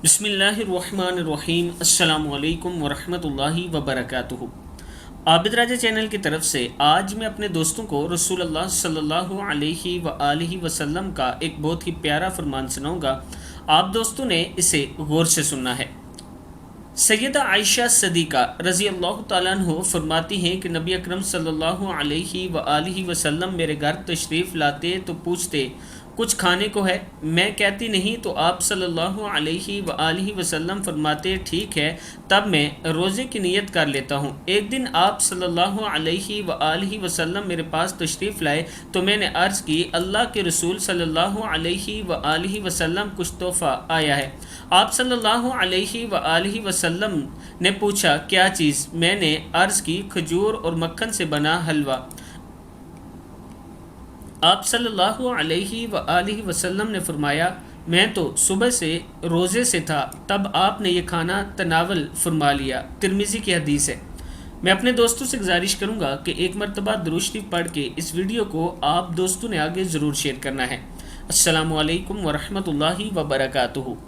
بسم اللہ الرحمن الرحیم۔ السلام علیکم ورحمۃ اللہ وبرکاتہ۔ عابد راجہ چینل کی طرف سے آج میں اپنے دوستوں کو رسول اللہ صلی اللہ علیہ وآلہ وسلم کا ایک بہت ہی پیارا فرمان سناؤں گا۔ آپ دوستوں نے اسے غور سے سننا ہے۔ سیدہ عائشہ صدیقہ رضی اللہ تعالیٰ عنہ فرماتی ہیں کہ نبی اکرم صلی اللہ علیہ وآلہ وسلم میرے گھر تشریف لاتے تو پوچھتے کچھ کھانے کو ہے؟ میں کہتی نہیں تو آپ صلی اللہ علیہ وآلہ وسلم فرماتے ٹھیک ہے، تب میں روزے کی نیت کر لیتا ہوں۔ ایک دن آپ صلی اللہ علیہ وآلہ وسلم میرے پاس تشریف لائے تو میں نے عرض کی اللہ کے رسول صلی اللہ علیہ وآلہ وسلم کچھ تحفہ آیا ہے۔ آپ صلی اللہ علیہ وآلہ وسلم نے پوچھا کیا چیز؟ میں نے عرض کی کھجور اور مکھن سے بنا حلوہ۔ آپ صلی اللہ علیہ وآلہ وسلم نے فرمایا میں تو صبح سے روزے سے تھا، تب آپ نے یہ کھانا تناول فرما لیا۔ ترمذی کی حدیث ہے۔ میں اپنے دوستوں سے گزارش کروں گا کہ ایک مرتبہ درود شریف پڑھ کے اس ویڈیو کو آپ دوستوں نے آگے ضرور شیئر کرنا ہے۔ السلام علیکم ورحمۃ اللہ وبرکاتہ۔